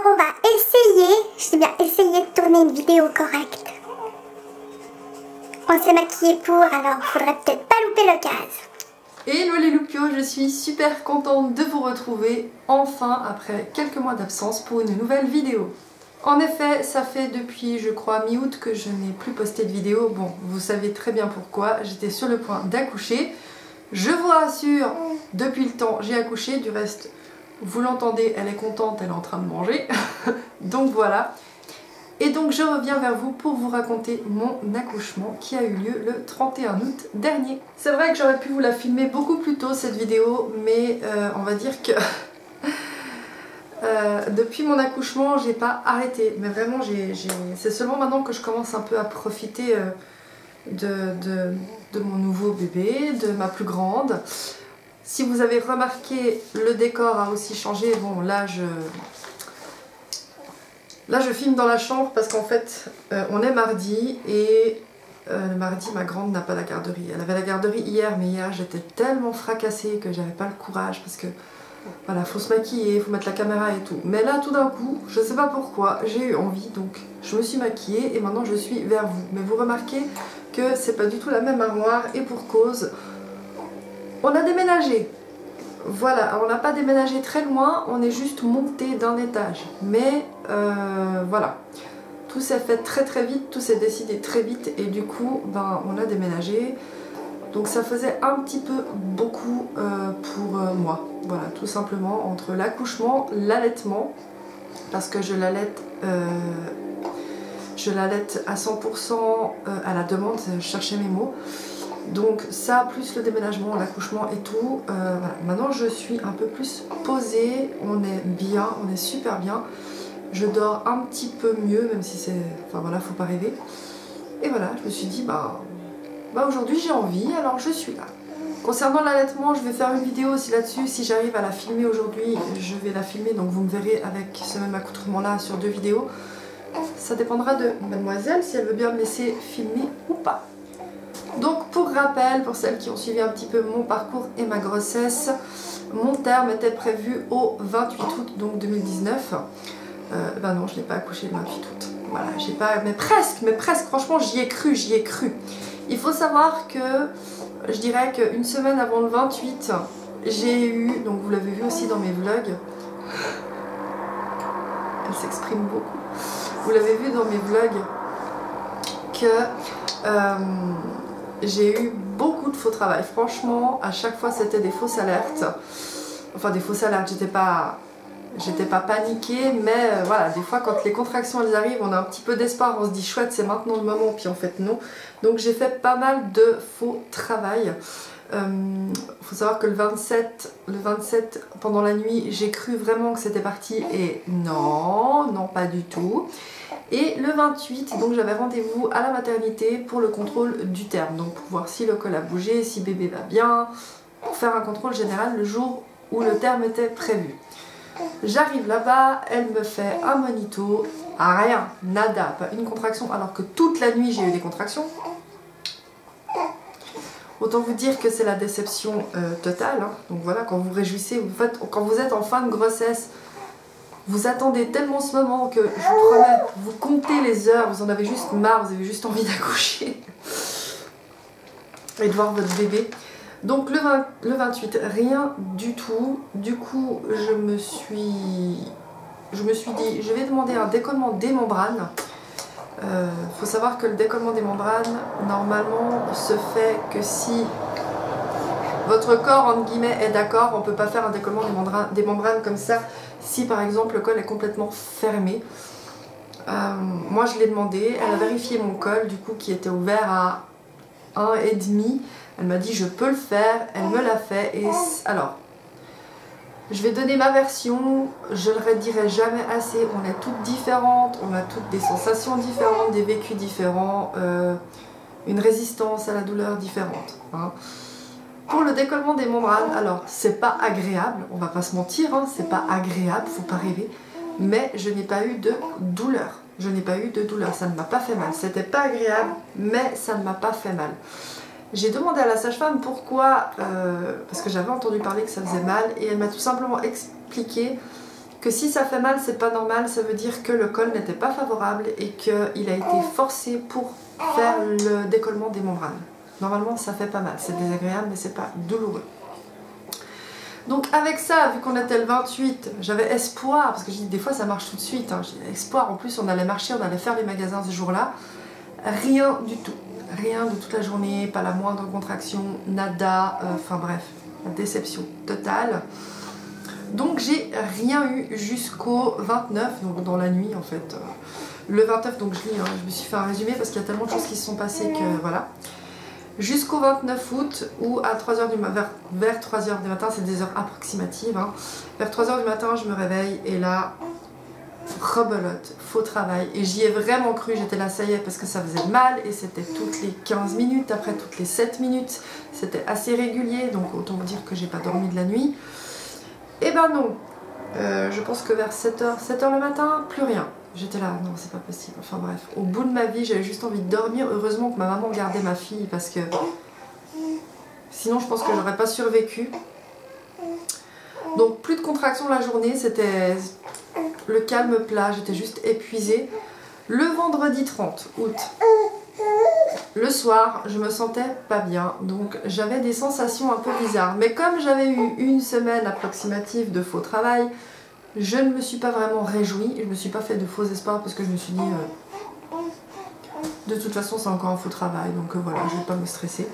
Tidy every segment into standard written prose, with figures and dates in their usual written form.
Alors on va essayer, je dis bien essayer de tourner une vidéo correcte. On s'est maquillé pour, alors faudrait peut-être pas louper l'occasion. Hello les loupios, je suis super contente de vous retrouver enfin après quelques mois d'absence pour une nouvelle vidéo. En effet, ça fait depuis je crois mi-août que je n'ai plus posté de vidéo. Bon, vous savez très bien pourquoi, j'étais sur le point d'accoucher. Je vous rassure, depuis le temps j'ai accouché, du reste vous l'entendez, elle est contente, elle est en train de manger. Donc voilà. Et donc je reviens vers vous pour vous raconter mon accouchement qui a eu lieu le 31 août dernier. C'est vrai que j'aurais pu vous la filmer beaucoup plus tôt cette vidéo, mais on va dire que depuis mon accouchement j'ai pas arrêté. Mais vraiment c'est seulement maintenant que je commence un peu à profiter de mon nouveau bébé, de ma plus grande. Si vous avez remarqué, le décor a aussi changé. Bon là je filme dans la chambre parce qu'en fait on est mardi et le mardi ma grande n'a pas la garderie. Elle avait la garderie hier, mais hier j'étais tellement fracassée que j'avais pas le courage parce que voilà, faut se maquiller, faut mettre la caméra et tout. Mais là tout d'un coup, je sais pas pourquoi, j'ai eu envie, donc je me suis maquillée et maintenant je suis vers vous. Mais vous remarquez que c'est pas du tout la même armoire et pour cause, on a déménagé. Voilà, on n'a pas déménagé très loin, on est juste monté d'un étage. Mais voilà, tout s'est fait très très vite, tout s'est décidé très vite et du coup, ben, on a déménagé. Donc ça faisait un petit peu beaucoup pour moi. Voilà, tout simplement entre l'accouchement, l'allaitement, parce que je l'allaite à 100% à la demande, je cherchais mes mots. Donc ça, plus le déménagement, l'accouchement et tout, voilà. Maintenant je suis un peu plus posée, on est bien, on est super bien. Je dors un petit peu mieux, même si c'est... Enfin voilà, faut pas rêver. Et voilà, je me suis dit, bah aujourd'hui j'ai envie, alors je suis là. Concernant l'allaitement, je vais faire une vidéo aussi là-dessus. Si j'arrive à la filmer aujourd'hui, je vais la filmer, donc vous me verrez avec ce même accoutrement-là sur 2 vidéos. Ça dépendra de mademoiselle, si elle veut bien me laisser filmer ou pas. Donc pour rappel, pour celles qui ont suivi un petit peu mon parcours et ma grossesse, mon terme était prévu au 28 août donc 2019. Ben non, je n'ai pas accouché le 28 août. Voilà, j'ai pas, mais presque, franchement j'y ai cru, j'y ai cru. Il faut savoir que, je dirais qu'une semaine avant le 28, j'ai eu, donc vous l'avez vu aussi dans mes vlogs, elle s'exprime beaucoup, vous l'avez vu dans mes vlogs, que j'ai eu beaucoup de faux travail. Franchement, à chaque fois c'était des fausses alertes. Enfin des fausses alertes, j'étais pas paniquée, mais voilà, des fois quand les contractions elles arrivent, on a un petit peu d'espoir, on se dit chouette c'est maintenant le moment, puis en fait non. Donc j'ai fait pas mal de faux travail. Faut savoir que le 27 pendant la nuit, j'ai cru vraiment que c'était parti et non pas du tout. Et le 28, donc j'avais rendez-vous à la maternité pour le contrôle du terme, donc pour voir si le col a bougé, si bébé va bien, pour faire un contrôle général le jour où le terme était prévu. J'arrive là-bas, elle me fait un monito, rien, nada, pas une contraction, alors que toute la nuit j'ai eu des contractions. Autant vous dire que c'est la déception totale, hein. Donc voilà, quand vous vous réjouissez, quand vous êtes en fin de grossesse, vous attendez tellement ce moment que, je vous promets, vous comptez les heures, vous en avez juste marre, vous avez juste envie d'accoucher et de voir votre bébé. Donc le 28, rien du tout. Du coup, je me suis dit, je vais demander un décollement des membranes. Faut savoir que le décollement des membranes, normalement, se fait que si votre corps, entre guillemets, est d'accord. On ne peut pas faire un décollement des membranes comme ça si, par exemple, le col est complètement fermé. Moi, je l'ai demandé. Elle a vérifié mon col, du coup, qui était ouvert à 1,5. Elle m'a dit, je peux le faire. Elle me l'a fait. Et alors, je vais donner ma version. Je ne le redirai jamais assez. On est toutes différentes. On a toutes des sensations différentes, des vécus différents, une résistance à la douleur différente, hein. Pour le décollement des membranes, alors c'est pas agréable, on va pas se mentir, hein, c'est pas agréable, faut pas rêver, mais je n'ai pas eu de douleur. Je n'ai pas eu de douleur, ça ne m'a pas fait mal. C'était pas agréable, mais ça ne m'a pas fait mal. J'ai demandé à la sage-femme pourquoi, parce que j'avais entendu parler que ça faisait mal, et elle m'a tout simplement expliqué que si ça fait mal, c'est pas normal, ça veut dire que le col n'était pas favorable et qu'il a été forcé pour faire le décollement des membranes. Normalement, ça fait pas mal, c'est désagréable, mais c'est pas douloureux. Donc avec ça, vu qu'on était le 28, j'avais espoir, parce que je dis des fois ça marche tout de suite, hein, j'ai espoir, en plus on allait marcher, on allait faire les magasins ce jour-là. Rien du tout, rien de toute la journée, pas la moindre contraction, nada, enfin bref, déception totale. Donc j'ai rien eu jusqu'au 29, donc dans la nuit en fait. Le 29, donc je me suis fait un résumé parce qu'il y a tellement de choses qui se sont passées que voilà. Jusqu'au 29 août où à 3h du matin, vers 3h du matin, c'est des heures approximatives, hein, vers 3h du matin je me réveille et là, rebelote, faux travail. Et j'y ai vraiment cru, j'étais là, ça y est, parce que ça faisait mal et c'était toutes les 15 minutes, après toutes les 7 minutes, c'était assez régulier, donc autant vous dire que j'ai pas dormi de la nuit. Et ben non, je pense que vers 7h le matin, plus rien. J'étais là, non c'est pas possible, enfin bref. Au bout de ma vie, j'avais juste envie de dormir. Heureusement que ma maman gardait ma fille parce que sinon je pense que j'aurais pas survécu. Donc plus de contractions la journée, c'était le calme plat, j'étais juste épuisée. Le vendredi 30 août, le soir, je me sentais pas bien, donc j'avais des sensations un peu bizarres. Mais comme j'avais eu une semaine approximative de faux travail, je ne me suis pas vraiment réjouie, je me suis pas fait de faux espoirs parce que je me suis dit de toute façon c'est encore un faux travail, donc voilà, je vais pas me stresser.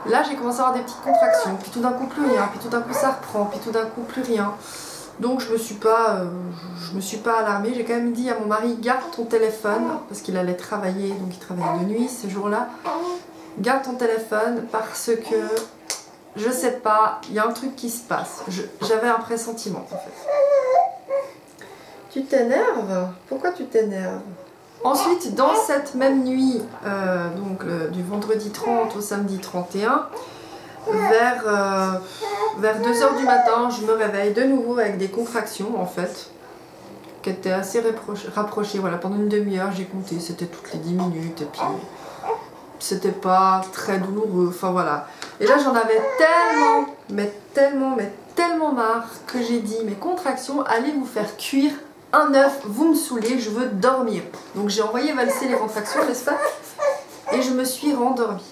Là j'ai commencé à avoir des petites contractions, puis tout d'un coup plus rien, puis tout d'un coup ça reprend, puis tout d'un coup plus rien. Donc je me suis pas alarmée, j'ai quand même dit à mon mari garde ton téléphone, parce qu'il allait travailler, donc il travaillait de nuit ce jour-là. Garde ton téléphone parce que je sais pas, il y a un truc qui se passe. J'avais un pressentiment en fait. Tu t'énerves? Pourquoi tu t'énerves? Ensuite, dans cette même nuit, du vendredi 30 au samedi 31, vers 2h du matin, je me réveille de nouveau avec des contractions en fait, qui étaient assez rapprochées. Voilà, pendant une demi-heure, j'ai compté, c'était toutes les 10 minutes et puis c'était pas très douloureux, enfin voilà. Et là j'en avais tellement marre que j'ai dit mes contractions, allez vous faire cuire un œuf, vous me saoulez, je veux dormir. Donc j'ai envoyé valser les contractions, n'est-ce pas? Et je me suis rendormie.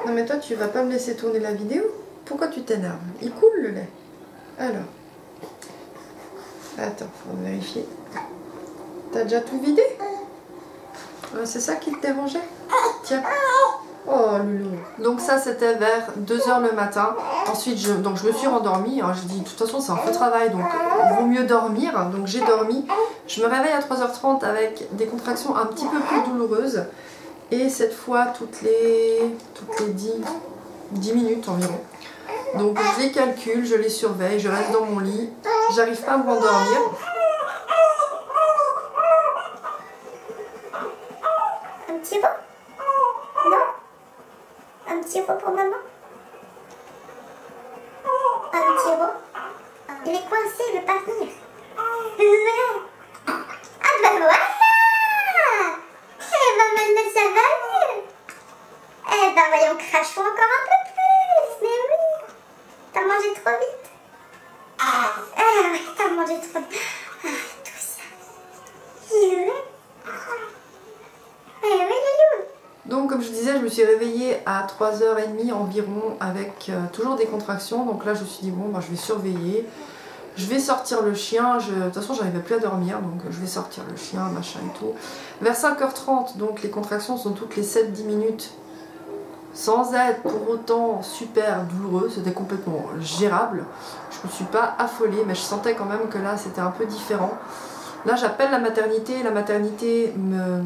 Non mais toi tu vas pas me laisser tourner la vidéo? Pourquoi tu t'énerves? Il coule le lait. Alors. Attends, faut vérifier. T'as déjà tout vidé? C'est ça qui te dérangeait? Tiens. Oh loulou. Donc ça c'était vers 2h le matin. Ensuite je me suis rendormie. Alors, je dis de toute façon c'est un faux travail donc il vaut mieux dormir. Donc j'ai dormi. Je me réveille à 3h30 avec des contractions un petit peu plus douloureuses. Et cette fois toutes les 10 minutes environ. Donc je les calcule, je les surveille, je reste dans mon lit. J'arrive pas à me rendormir. Un petit mot? Non? Un petit mot pour maman? Un petit mot? Il est coincé, il veut pas venir. Ah ben voilà! Eh ben maintenant ça va mieux. Eh ben voyons, crachons encore un peu plus. Mais oui. T'as mangé trop vite. Ah ouais, t'as mangé trop vite. Ah, tout ça. Eh oui, Loulou. Donc comme je disais, je me suis réveillée à 3h30 environ avec toujours des contractions. Donc là je me suis dit bon bah, je vais surveiller. Je vais sortir le chien, de toute façon j'arrivais plus à dormir donc je vais sortir le chien, machin et tout. Vers 5h30, donc les contractions sont toutes les 7-10 minutes. Sans être pour autant super douloureux, c'était complètement gérable. Je me suis pas affolée mais je sentais quand même que là c'était un peu différent. Là j'appelle la maternité me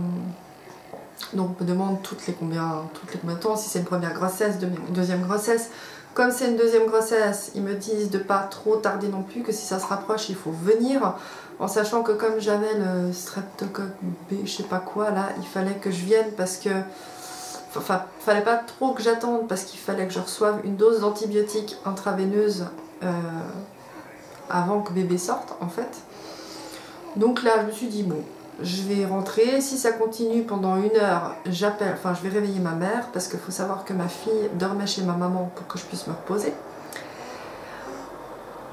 demande toutes les combien de temps, si c'est une première grossesse, deuxième grossesse. Comme c'est une deuxième grossesse, ils me disent de pas trop tarder non plus, que si ça se rapproche, il faut venir. En sachant que comme j'avais le streptocoque B, je sais pas quoi, là, il fallait que je vienne parce que... Enfin, fallait pas trop que j'attende parce qu'il fallait que je reçoive une dose d'antibiotiques intraveineuse avant que bébé sorte, en fait. Donc là, je me suis dit, bon, je vais rentrer, si ça continue pendant 1 heure, je vais réveiller ma mère parce qu'il faut savoir que ma fille dormait chez ma maman pour que je puisse me reposer.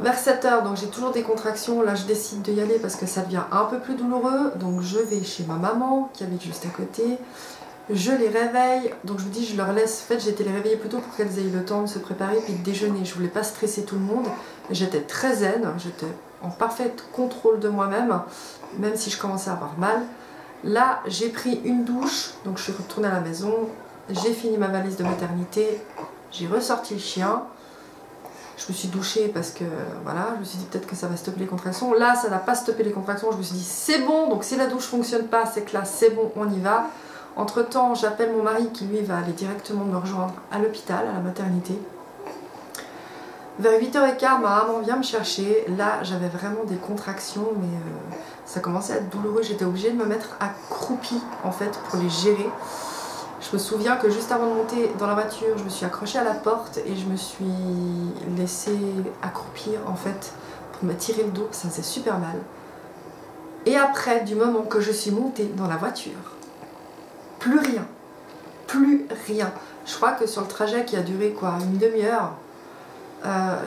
Vers 7 heures, donc j'ai toujours des contractions. Là, je décide d'y aller parce que ça devient un peu plus douloureux. Donc je vais chez ma maman qui habite juste à côté. Je les réveille. Donc je vous dis, je leur laisse. En fait, j'ai été les réveiller plutôt pour qu'elles aient le temps de se préparer puis de déjeuner. Je voulais pas stresser tout le monde. J'étais très zen. J'étais en parfait contrôle de moi-même, même si je commençais à avoir mal. Là, j'ai pris une douche. Donc je suis retournée à la maison. J'ai fini ma valise de maternité. J'ai ressorti le chien. Je me suis douchée parce que voilà, je me suis dit peut-être que ça va stopper les contractions. Là, ça n'a pas stoppé les contractions. Je me suis dit c'est bon, donc si la douche fonctionne pas, c'est que là c'est bon, on y va. Entre temps, j'appelle mon mari qui lui va aller directement me rejoindre à l'hôpital, à la maternité. Vers 8h15, ma maman vient me chercher. Là, j'avais vraiment des contractions, mais ça commençait à être douloureux. J'étais obligée de me mettre accroupie en fait pour les gérer. Je me souviens que juste avant de monter dans la voiture, je me suis accrochée à la porte et je me suis laissée accroupir en fait pour me tirer le dos, ça faisait super mal. Et après, du moment que je suis montée dans la voiture, plus rien, plus rien. Je crois que sur le trajet qui a duré quoi, une demi-heure,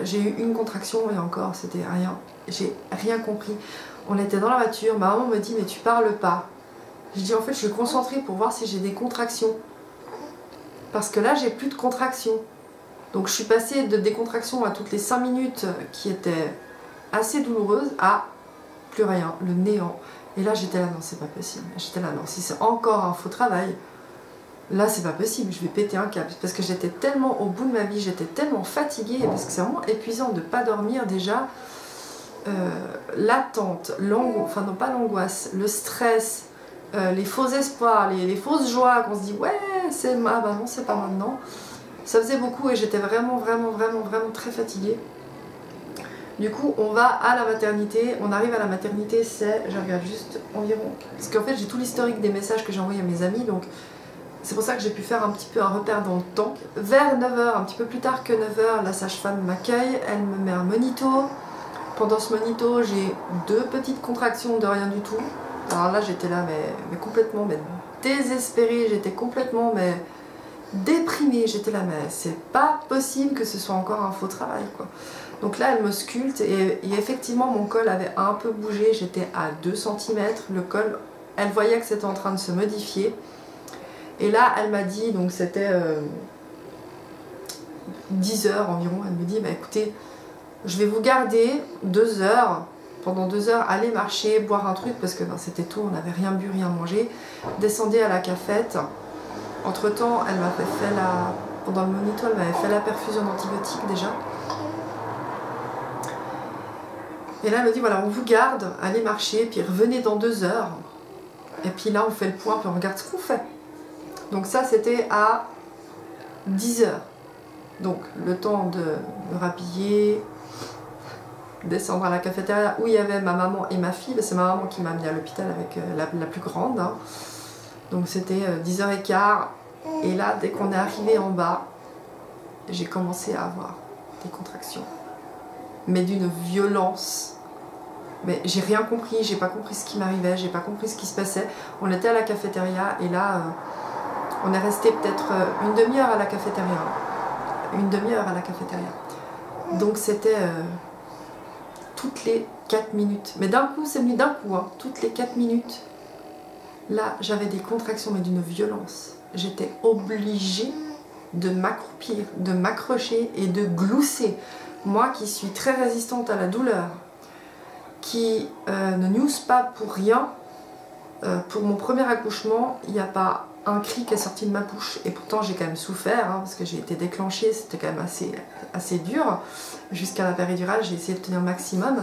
j'ai eu une contraction et encore c'était rien. J'ai rien compris. On était dans la voiture, ma maman me dit mais tu parles pas. Je dis en fait je suis concentrée pour voir si j'ai des contractions. Parce que là j'ai plus de contractions. Donc je suis passée de des contractions à toutes les 5 minutes qui étaient assez douloureuses à plus rien, le néant. Et là j'étais là non c'est pas possible. J'étais là non si c'est encore un faux travail, là c'est pas possible, je vais péter un câble. Parce que j'étais tellement au bout de ma vie, j'étais tellement fatiguée, parce que c'est vraiment épuisant de ne pas dormir déjà. L'attente, enfin non pas l'angoisse, le stress, les faux espoirs, les fausses joies qu'on se dit ouais c'est bah non c'est pas maintenant, ça faisait beaucoup et j'étais vraiment très fatiguée. Du coup on va à la maternité, on arrive à la maternité, c'est, je regarde juste environ, parce qu'en fait j'ai tout l'historique des messages que j'ai envoyés à mes amis, donc c'est pour ça que j'ai pu faire un petit peu un repère dans le temps. Vers 9h, un petit peu plus tard que 9h, la sage-femme m'accueille, elle me met un monito. Pendant ce monito, j'ai 2 petites contractions de rien du tout. Alors là, j'étais là, mais complètement désespérée, j'étais complètement déprimée. J'étais là, mais c'est pas possible que ce soit encore un faux travail, quoi. Donc là, elle me sculpte et effectivement, mon col avait un peu bougé. J'étais à 2 cm. Le col, elle voyait que c'était en train de se modifier. Et là, elle m'a dit, donc c'était 10h environ, elle me dit, bah écoutez, je vais vous garder 2 heures, pendant 2 heures, allez marcher, boire un truc, parce que ben, c'était tôt, on n'avait rien bu, rien mangé. Descendez à la cafette. Entre temps, elle m'avait fait pendant le monito, elle m'avait fait la perfusion d'antibiotiques déjà. Et là, elle me dit, voilà, on vous garde, allez marcher, puis revenez dans 2 heures. Et puis là, on fait le point, puis on regarde ce qu'on fait. Donc ça, c'était à 10h. Donc le temps de me rhabiller, descendre à la cafétéria où il y avait ma maman et ma fille. C'est ma maman qui m'a amenée à l'hôpital avec la plus grande. Hein. Donc c'était 10h15. Et là, dès qu'on est arrivé en bas, j'ai commencé à avoir des contractions. Mais d'une violence. Mais j'ai rien compris, j'ai pas compris ce qui m'arrivait, j'ai pas compris ce qui se passait. On était à la cafétéria et là... on est resté peut-être une demi-heure à la cafétéria. Une demi-heure à la cafétéria. Donc c'était toutes les 4 minutes. Mais d'un coup, c'est venu d'un coup. Hein, toutes les 4 minutes. Là, j'avais des contractions, mais d'une violence. J'étais obligée de m'accroupir, de m'accrocher et de glousser. Moi qui suis très résistante à la douleur, qui ne news pas pour rien, pour mon premier accouchement, il n'y a pas un cri qui est sorti de ma bouche et pourtant j'ai quand même souffert hein, parce que j'ai été déclenchée, c'était quand même assez dur jusqu'à la péridurale, j'ai essayé de tenir le maximum,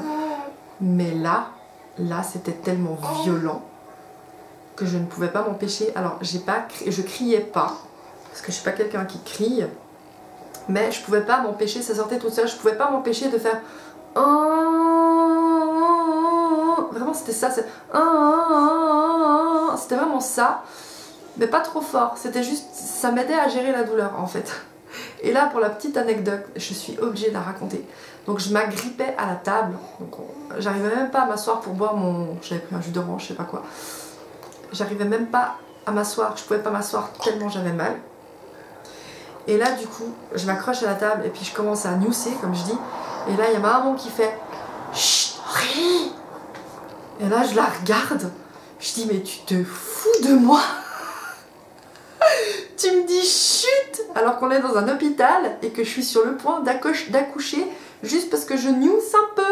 mais là c'était tellement violent que je ne pouvais pas m'empêcher. Alors je criais pas parce que je suis pas quelqu'un qui crie, mais je pouvais pas m'empêcher, ça sortait tout seul, je pouvais pas m'empêcher de faire vraiment c'était ça, c'était vraiment ça. Mais pas trop fort, c'était juste, ça m'aidait à gérer la douleur en fait. Et là, pour la petite anecdote, je suis obligée de la raconter. Donc je m'agrippais à la table, donc j'arrivais même pas à m'asseoir pour boire j'avais pris un jus d'orange, je sais pas quoi. J'arrivais même pas à m'asseoir, je pouvais pas m'asseoir tellement j'avais mal. Et là du coup, je m'accroche à la table et puis je commence à newser, comme je dis. Et là, il y a ma maman qui fait chut, Aurélie. Et là, je la regarde. Je dis, mais tu te fous de moi? Tu me dis chut, alors qu'on est dans un hôpital et que je suis sur le point d'accoucher juste parce que je newse un peu.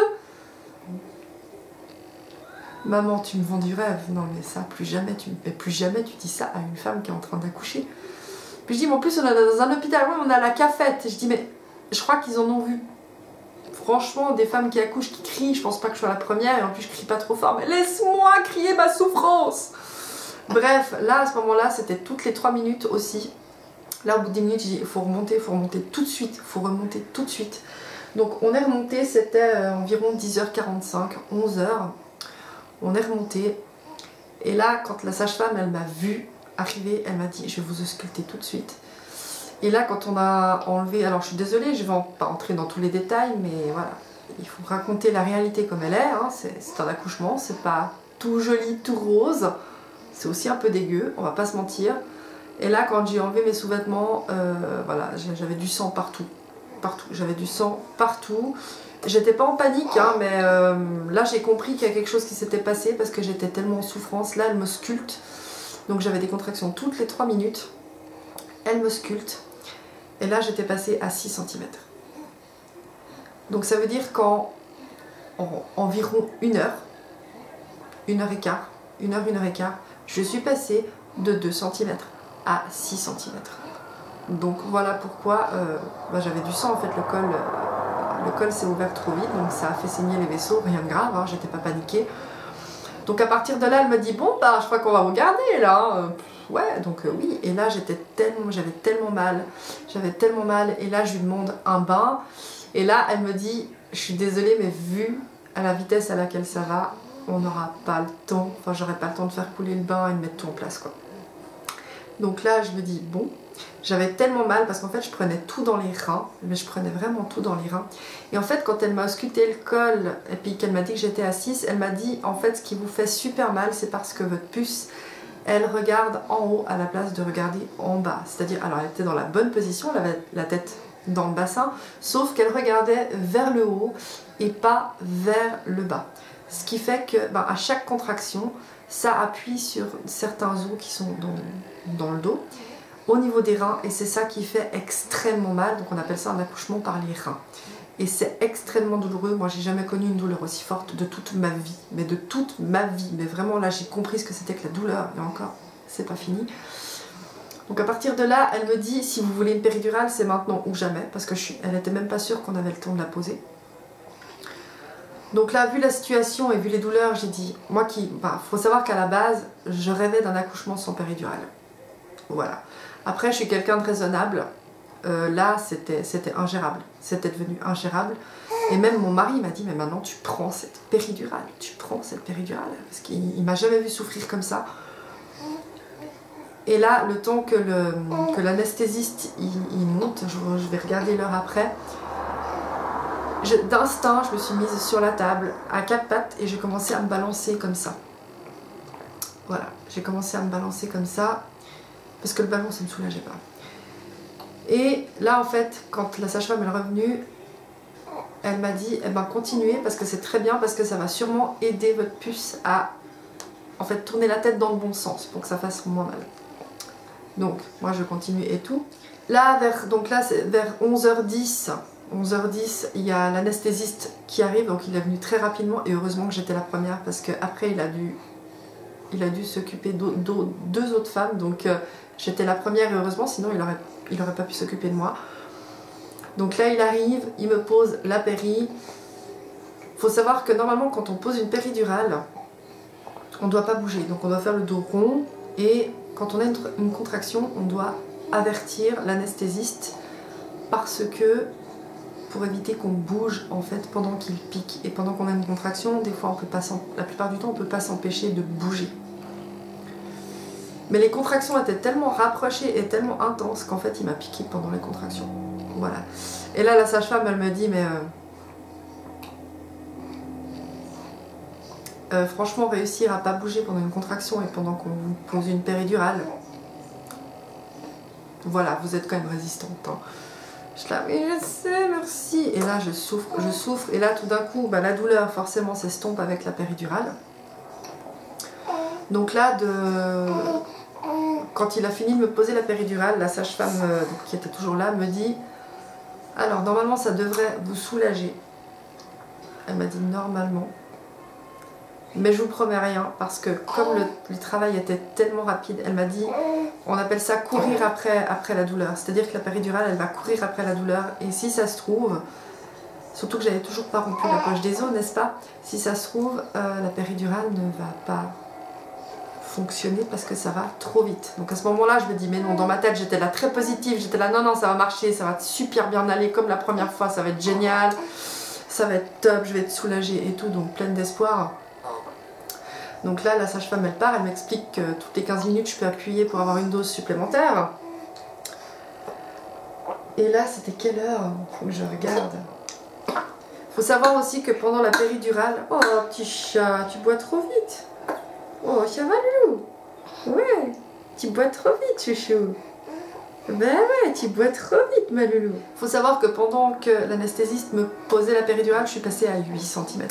Maman, tu me vends du rêve. Non mais ça, plus jamais tu dis ça à une femme qui est en train d'accoucher. Puis je dis, mais en plus on est dans un hôpital, oui, on a la cafette. Je dis, mais je crois qu'ils en ont vu. Franchement, des femmes qui accouchent, qui crient, je pense pas que je sois la première, et en plus je crie pas trop fort, mais laisse-moi crier ma souffrance. Bref, là à ce moment-là, c'était toutes les 3 minutes aussi. Là, au bout de 10 minutes, j'ai dit, il faut remonter tout de suite, il faut remonter tout de suite. Donc on est remonté, c'était environ 10h45, 11h. On est remonté. Et là, quand la sage-femme, elle m'a vue arriver, elle m'a dit, je vais vous ausculter tout de suite. Et là, quand on a enlevé, alors je suis désolée, je vais pas entrer dans tous les détails, mais voilà, il faut raconter la réalité comme elle est. Hein. C'est un accouchement, c'est pas tout joli, tout rose. C'est aussi un peu dégueu, on va pas se mentir. Et là, quand j'ai enlevé mes sous-vêtements, voilà, j'avais du sang partout. J'avais du sang partout. J'étais pas en panique, hein, mais là j'ai compris qu'il y a quelque chose qui s'était passé parce que j'étais tellement en souffrance. Là, elle me sculpte. Donc j'avais des contractions toutes les 3 minutes. Elle me sculpte. Et là, j'étais passée à 6 cm. Donc ça veut dire qu'en environ 1 heure, 1 heure et quart, je suis passée de 2 cm à 6 cm. Donc voilà pourquoi j'avais du sang en fait, le col s'est ouvert trop vite, donc ça a fait saigner les vaisseaux, rien de grave, hein, j'étais pas paniquée. Donc à partir de là, elle me dit bon bah je crois qu'on va regarder là. Ouais, donc oui, et là j'avais tellement mal, et là je lui demande un bain, et là elle me dit je suis désolée mais vu à la vitesse à laquelle ça va, on n'aura pas le temps, enfin j'aurai pas le temps de faire couler le bain et de mettre tout en place quoi. Donc là je me dis bon, j'avais tellement mal parce qu'en fait je prenais tout dans les reins, mais je prenais vraiment tout dans les reins. Et en fait quand elle m'a ausculté le col et puis qu'elle m'a dit que j'étais assise, elle m'a dit en fait ce qui vous fait super mal c'est parce que votre puce elle regarde en haut à la place de regarder en bas. C'est-à-dire, alors elle était dans la bonne position, elle avait la tête dans le bassin, sauf qu'elle regardait vers le haut et pas vers le bas. Ce qui fait que à chaque contraction, ça appuie sur certains os qui sont dans le dos, au niveau des reins, et c'est ça qui fait extrêmement mal. Donc on appelle ça un accouchement par les reins. Et c'est extrêmement douloureux. Moi, j'ai jamais connu une douleur aussi forte de toute ma vie. Mais de toute ma vie. Mais vraiment, là, j'ai compris ce que c'était que la douleur. Et encore, c'est pas fini. Donc à partir de là, elle me dit, si vous voulez une péridurale, c'est maintenant ou jamais. Parce que elle n'était même pas sûre qu'on avait le temps de la poser. Donc là, vu la situation et vu les douleurs, j'ai dit, moi faut savoir qu'à la base, je rêvais d'un accouchement sans péridurale. Voilà. Après, je suis quelqu'un de raisonnable. Là c'était ingérable, c'était devenu ingérable, et même mon mari m'a dit mais maintenant tu prends cette péridurale, parce qu'il m'a jamais vu souffrir comme ça. Et là le temps que l'anesthésiste il monte, je vais regarder l'heure après, d'instinct je me suis mise sur la table à 4 pattes et j'ai commencé à me balancer comme ça. Voilà, j'ai commencé à me balancer comme ça parce que le ballon ça me soulageait pas. Et là en fait quand la sage-femme est revenue, elle m'a dit eh ben continuez parce que c'est très bien, parce que ça va sûrement aider votre puce à en fait tourner la tête dans le bon sens pour que ça fasse moins mal. Donc moi je continue et tout. Là vers 11h10, il y a l'anesthésiste qui arrive, donc il est venu très rapidement et heureusement que j'étais la première parce qu'après il a dû s'occuper de 2 autres femmes, donc j'étais la première et heureusement, sinon il aurait pas pu s'occuper de moi. Donc là il arrive, il me pose la péri. Faut savoir que normalement quand on pose une péridurale, on ne doit pas bouger, donc on doit faire le dos rond, et quand on a une contraction, on doit avertir l'anesthésiste parce que pour éviter qu'on bouge en fait pendant qu'il pique, et pendant qu'on a une contraction, des fois la plupart du temps on peut pas s'empêcher de bouger. Mais les contractions étaient tellement rapprochées et tellement intenses qu'en fait il m'a piqué pendant les contractions. Voilà. Et là la sage-femme elle me dit mais franchement réussir à pas bouger pendant une contraction et pendant qu'on vous pose une péridurale, voilà, vous êtes quand même résistante. Hein. Je la mais je sais, merci. Et là, je souffre. Et là, tout d'un coup, bah, la douleur, forcément, s'estompe avec la péridurale. Donc là, quand il a fini de me poser la péridurale, la sage-femme qui était toujours là me dit « Alors, normalement, ça devrait vous soulager. » Elle m'a dit « Normalement. » Mais je vous promets rien, parce que comme le travail était tellement rapide, elle m'a dit « On appelle ça courir après la douleur. » C'est-à-dire que la péridurale, elle va courir après la douleur. Et si ça se trouve, surtout que j'avais toujours pas rompu la poche des os, n'est-ce pas? Si ça se trouve, la péridurale ne va pas fonctionner parce que ça va trop vite. Donc à ce moment-là, je me dis mais non, dans ma tête, j'étais là très positive, j'étais là non, ça va marcher, ça va super bien aller comme la première fois, ça va être génial, ça va être top, je vais être soulagée et tout, donc pleine d'espoir. Donc là, la sage-femme, elle part, elle m'explique que toutes les 15 minutes, je peux appuyer pour avoir une dose supplémentaire. Et là, c'était quelle heure? Faut que je regarde. Faut savoir aussi que pendant la péridurale, oh petit chat, tu bois trop vite. Oh, ça va, Loulou? Ouais, tu bois trop vite, chouchou. Ben ouais, tu bois trop vite, ma Loulou. Faut savoir que pendant que l'anesthésiste me posait la péridurale, je suis passée à 8 cm.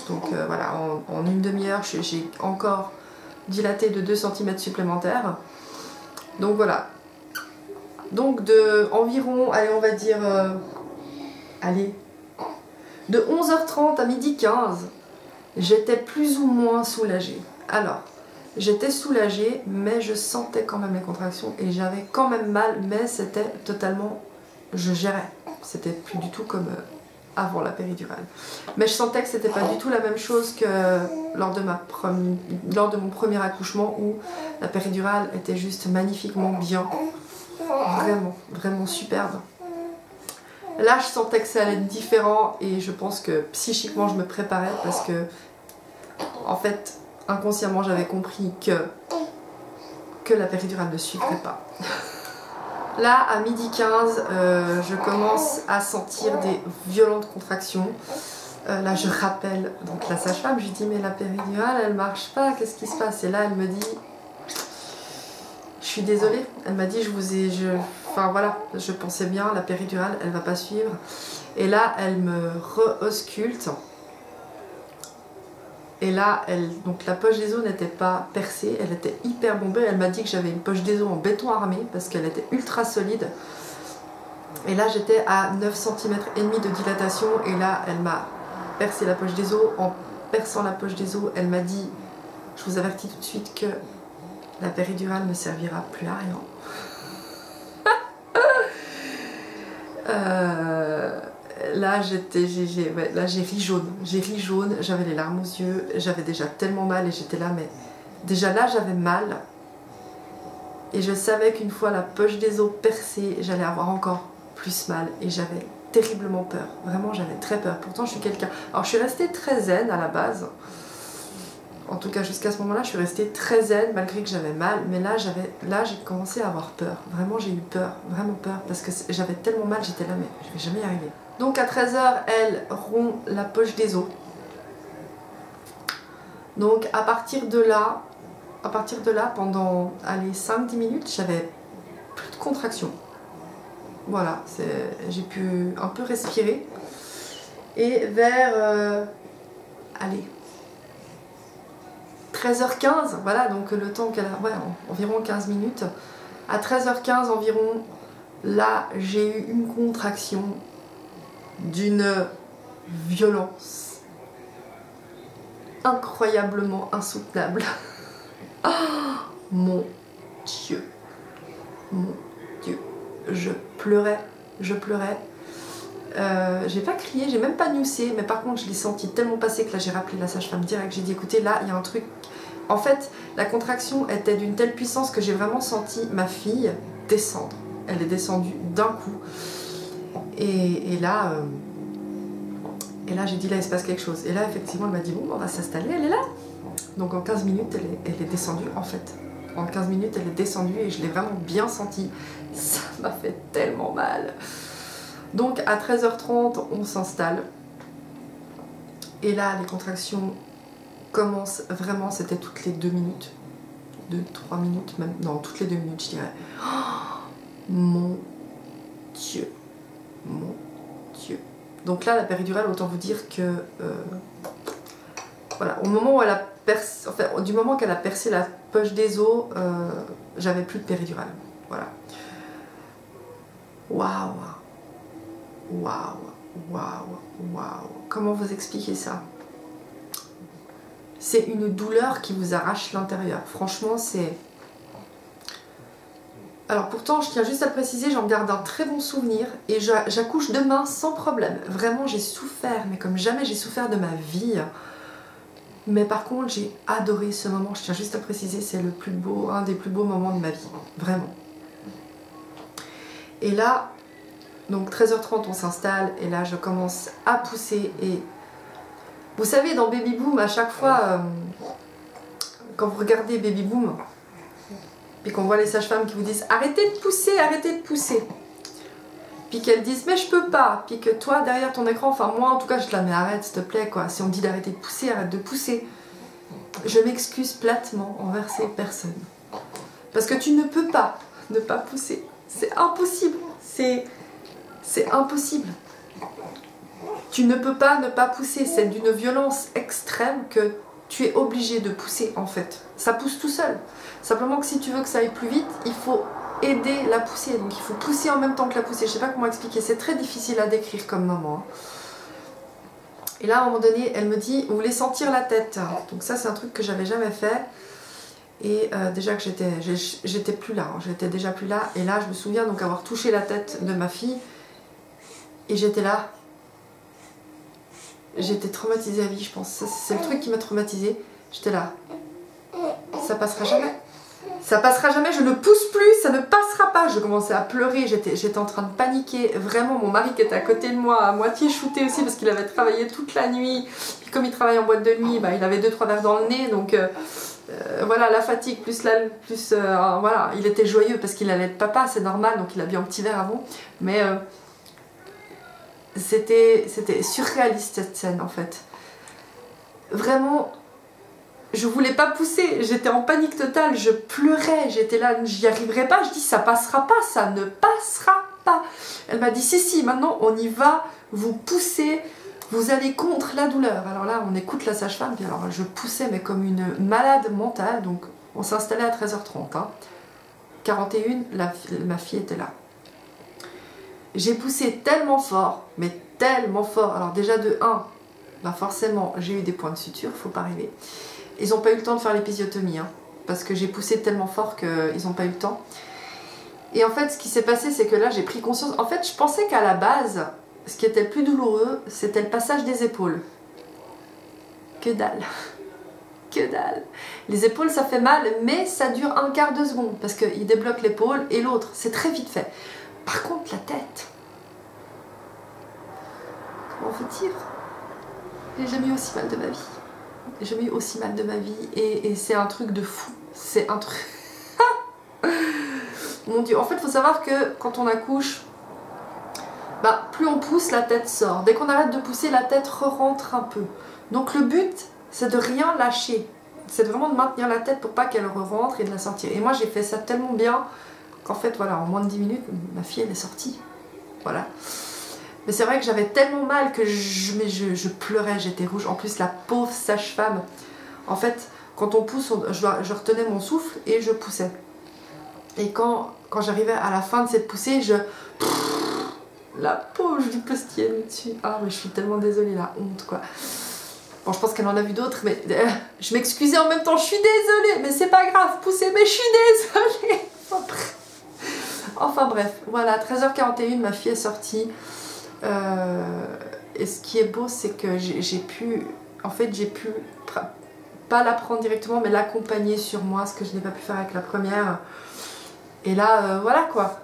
Donc voilà, en une demi-heure, j'ai encore dilaté de 2 cm supplémentaires. Donc voilà. Donc de environ, allez, on va dire, allez, de 11h30 à 12h15, j'étais plus ou moins soulagée. Alors, j'étais soulagée, mais je sentais quand même les contractions et j'avais quand même mal, mais c'était totalement... Je gérais. C'était plus du tout comme avant la péridurale. Mais je sentais que c'était pas du tout la même chose que lors de mon premier accouchement où la péridurale était juste magnifiquement bien. Vraiment, vraiment superbe. Là, je sentais que ça allait être différent et je pense que psychiquement, je me préparais parce que, en fait, inconsciemment, j'avais compris que la péridurale ne suivrait pas. Là, à 12h15, je commence à sentir des violentes contractions. Là, je rappelle donc la sage-femme, je lui dis mais la péridurale, elle marche pas, qu'est-ce qui se passe? Et là, elle me dit, je suis désolée. Elle m'a dit, enfin voilà, je pensais bien, la péridurale, elle va pas suivre. Et là, elle me re-ausculte. Et là, donc la poche des os n'était pas percée, elle était hyper bombée. Elle m'a dit que j'avais une poche des os en béton armé parce qu'elle était ultra solide. Et là, j'étais à 9 cm et demi de dilatation. Et là, elle m'a percé la poche des os. En perçant la poche des os, elle m'a dit, je vous avertis tout de suite que la péridurale ne servira plus à rien. Là j'ai ri jaune, j'avais les larmes aux yeux, j'avais déjà tellement mal et j'étais là, mais déjà là j'avais mal et je savais qu'une fois la poche des os percée, j'allais avoir encore plus mal et j'avais terriblement peur, vraiment j'avais très peur. Pourtant je suis quelqu'un, alors je suis restée très zen à la base, en tout cas jusqu'à ce moment là je suis restée très zen malgré que j'avais mal, mais là j'ai commencé à avoir peur, vraiment j'ai eu peur, vraiment peur parce que j'avais tellement mal, j'étais là mais je vais jamais y arriver. Donc à 13h, elle rompt la poche des os. Donc à partir de là, pendant 5-10 minutes, j'avais plus de contraction. Voilà, j'ai pu un peu respirer. Et vers, 13h15, voilà, donc le temps qu'elle a, ouais, environ 15 minutes. À 13h15 environ, là, j'ai eu une contraction d'une violence incroyablement insoutenable. Oh, mon Dieu, je pleurais. J'ai pas crié, j'ai même pas newsé, mais par contre je l'ai senti tellement passer que là j'ai rappelé la sage-femme direct, j'ai dit écoutez là il y a un truc. En fait la contraction était d'une telle puissance que j'ai vraiment senti ma fille descendre. Elle est descendue d'un coup. Et là j'ai dit là il se passe quelque chose. Et là effectivement elle m'a dit bon on va s'installer, elle est là. Donc en 15 minutes elle est descendue en fait. En 15 minutes elle est descendue et je l'ai vraiment bien senti. Ça m'a fait tellement mal. Donc à 13h30 on s'installe. Et là les contractions commencent vraiment, c'était toutes les 2 minutes. 2-3 minutes même. Non, toutes les 2 minutes je dirais. Oh, mon Dieu. mon Dieu. Donc là, la péridurale, autant vous dire que... voilà, au moment où elle a percé, enfin, du moment qu'elle a percé la poche des os, j'avais plus de péridurale. Voilà. Waouh. Waouh. Waouh. Waouh. Comment vous expliquer ça? C'est une douleur qui vous arrache l'intérieur. Franchement, c'est... Alors pourtant, je tiens juste à le préciser, j'en garde un très bon souvenir et j'accouche demain sans problème. Vraiment, j'ai souffert, mais comme jamais j'ai souffert de ma vie. Mais par contre, j'ai adoré ce moment. Je tiens juste à le préciser, c'est le plus beau, un des plus beaux moments de ma vie. Vraiment. Et là, donc 13h30, on s'installe et là, je commence à pousser. Et vous savez, dans Baby Boom, à chaque fois, quand vous regardez Baby Boom, puis qu'on voit les sages-femmes qui vous disent arrêtez de pousser, arrêtez de pousser. Puis qu'elles disent mais je peux pas. Puis que toi derrière ton écran, enfin moi en tout cas je te la mets arrête s'il te plaît quoi. Si on me dit d'arrêter de pousser, arrête de pousser. Je m'excuse platement envers ces personnes. Parce que tu ne peux pas ne pas pousser. C'est impossible. C'est impossible. Tu ne peux pas ne pas pousser. C'est d'une violence extrême que tu es obligé de pousser en fait. Ça pousse tout seul. Simplement que si tu veux que ça aille plus vite, il faut aider la poussée. Donc il faut pousser en même temps que la poussée. Je sais pas comment expliquer. C'est très difficile à décrire comme moment. Et là à un moment donné, elle me dit, vous voulez sentir la tête? Donc ça c'est un truc que j'avais jamais fait. Et déjà que j'étais plus là. J'étais déjà plus là. Et là je me souviens donc avoir touché la tête de ma fille. Et j'étais là. J'étais traumatisée à vie, je pense. C'est le truc qui m'a traumatisée. J'étais là. Ça passera jamais. Ça passera jamais, je ne pousse plus, ça ne passera pas. Je commençais à pleurer, j'étais en train de paniquer. Vraiment, mon mari qui était à côté de moi, à moitié shooté aussi parce qu'il avait travaillé toute la nuit. Puis comme il travaille en boîte de nuit, bah, il avait 2-3 verres dans le nez. Donc voilà, la fatigue plus voilà, il était joyeux parce qu'il allait être papa, c'est normal. Donc il a bu un petit verre avant. Mais... c'était surréaliste cette scène en fait. Vraiment, je voulais pas pousser, j'étais en panique totale, je pleurais, j'étais là, j'y arriverai pas, je dis ça passera pas, ça ne passera pas. Elle m'a dit si, maintenant on y va, vous poussez, vous allez contre la douleur. Alors là on écoute la sage-femme, puis alors je poussais mais comme une malade mentale, donc on s'installait à 13h30. Hein. 41, ma fille était là. J'ai poussé tellement fort, mais tellement fort. Alors déjà de 1, bah forcément j'ai eu des points de suture, faut pas rêver. Ils n'ont pas eu le temps de faire l'épisiotomie, hein, parce que j'ai poussé tellement fort qu'ils n'ont pas eu le temps. Et en fait ce qui s'est passé c'est que là j'ai pris conscience, en fait je pensais qu'à la base, ce qui était le plus douloureux, c'était le passage des épaules. Que dalle. Que dalle. Les épaules ça fait mal, mais ça dure 1/4 de seconde, parce qu'ils débloquent l'épaule et l'autre, c'est très vite fait. Par contre, la tête, comment vous dire, j'ai jamais eu aussi mal de ma vie. J'ai jamais eu aussi mal de ma vie et c'est un truc de fou. C'est un truc... Mon Dieu, en fait, il faut savoir que quand on accouche, bah, plus on pousse, la tête sort. Dès qu'on arrête de pousser, la tête re-rentre un peu. Donc le but, c'est de rien lâcher. C'est vraiment de maintenir la tête pour pas qu'elle re-rentre et de la sortir. Et moi, j'ai fait ça tellement bien qu'en fait, voilà, en moins de 10 minutes, ma fille, elle est sortie. Voilà. Mais c'est vrai que j'avais tellement mal que je pleurais, j'étais rouge. En plus, la pauvre sage-femme, en fait, quand on pousse, je retenais mon souffle et je poussais. Et quand j'arrivais à la fin de cette poussée, la pauvre, je lui postillais dessus. Ah, mais je suis tellement désolée, la honte, quoi. Bon, je pense qu'elle en a vu d'autres, mais je m'excusais en même temps. Je suis désolée, mais c'est pas grave, pousser, mais je suis désolée. Enfin bref, voilà, 13h41, ma fille est sortie. Et ce qui est beau, c'est que j'ai pu pas la prendre directement, mais l'accompagner sur moi, ce que je n'ai pas pu faire avec la première. Et là, voilà quoi.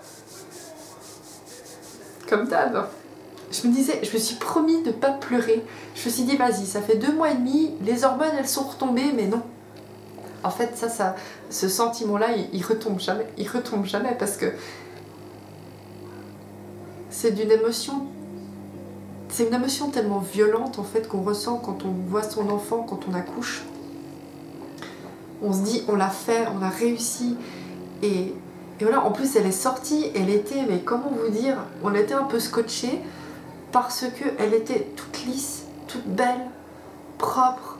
Comme d'hab. Je me suis promis de ne pas pleurer. Je me suis dit, vas-y, ça fait 2 mois et demi, les hormones, elles sont retombées, mais non. En fait, ce sentiment-là, il retombe jamais. Il retombe jamais parce que c'est d'une émotion. C'est une émotion tellement violente en fait qu'on ressent quand on voit son enfant, quand on accouche. On se dit, on l'a fait, on a réussi. Et Et voilà, en plus elle est sortie, elle était, mais comment vous dire, on était un peu scotché parce qu'elle était toute lisse, toute belle, propre.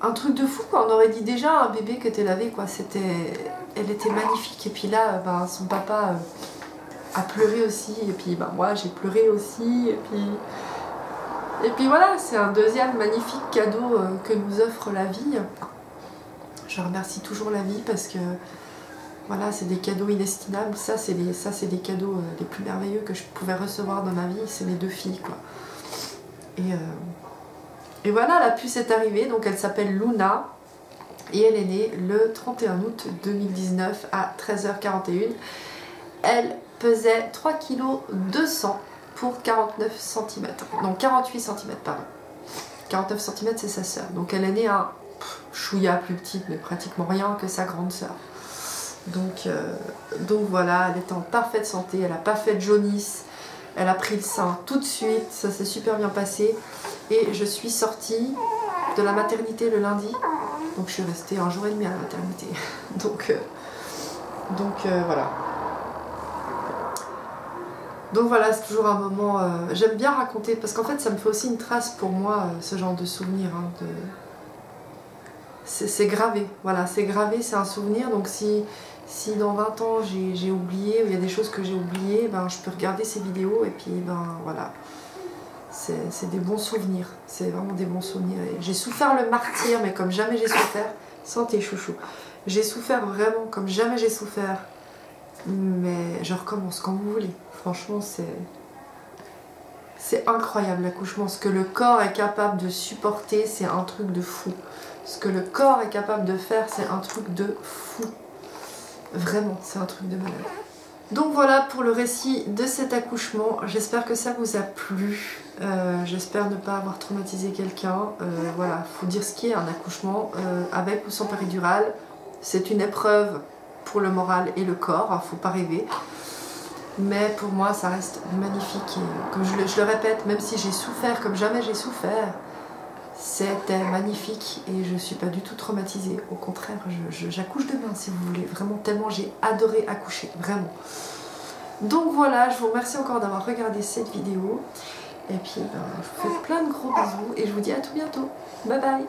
Un truc de fou quoi, on aurait dit déjà un bébé que t'es lavé quoi, elle était magnifique. Et puis là, son papa a pleuré aussi, et puis moi j'ai pleuré aussi, et puis voilà, c'est un deuxième magnifique cadeau que nous offre la vie. Je remercie toujours la vie parce que voilà, c'est des cadeaux inestimables. Ça c'est des cadeaux les plus merveilleux que je pouvais recevoir dans ma vie, c'est mes 2 filles quoi. Et voilà, la puce est arrivée, donc elle s'appelle Luna et elle est née le 31 août 2019 à 13h41. Elle pesait 3,2 kg pour 49 cm, non 48 cm pardon. 49 cm c'est sa sœur, donc elle est née un chouïa plus petite mais pratiquement rien que sa grande sœur. Donc voilà, elle est en parfaite santé, elle n'a pas fait de jaunisse. Elle a pris le sein tout de suite, ça s'est super bien passé. Et je suis sortie de la maternité le lundi. Donc je suis restée 1 jour et demi à la maternité. Donc voilà. Donc voilà, c'est toujours un moment... j'aime bien raconter, parce qu'en fait ça me fait aussi une trace pour moi, ce genre de souvenir. Hein, c'est gravé, voilà, c'est gravé, c'est un souvenir. Donc si dans 20 ans j'ai oublié, ou il y a des choses que j'ai oubliées, je peux regarder ces vidéos et puis voilà. C'est des bons souvenirs, c'est vraiment des bons souvenirs. J'ai souffert le martyre, mais comme jamais j'ai souffert, santé chouchou. J'ai souffert vraiment comme jamais j'ai souffert, mais je recommence quand vous voulez. Franchement, c'est incroyable l'accouchement. Ce que le corps est capable de supporter, c'est un truc de fou. Ce que le corps est capable de faire, c'est un truc de fou. Vraiment, c'est un truc de malade. Donc voilà pour le récit de cet accouchement. J'espère que ça vous a plu. J'espère ne pas avoir traumatisé quelqu'un. Voilà, faut dire ce qui est un accouchement avec ou sans péridurale. C'est une épreuve pour le moral et le corps, hein, faut pas rêver. Mais pour moi, ça reste magnifique. Et comme je le répète, même si j'ai souffert comme jamais j'ai souffert, c'était magnifique et je suis pas du tout traumatisée. Au contraire, j'accouche demain si vous voulez. Vraiment, tellement j'ai adoré accoucher, vraiment. Donc voilà, je vous remercie encore d'avoir regardé cette vidéo. Et puis, je vous fais plein de gros bisous et je vous dis à tout bientôt. Bye bye!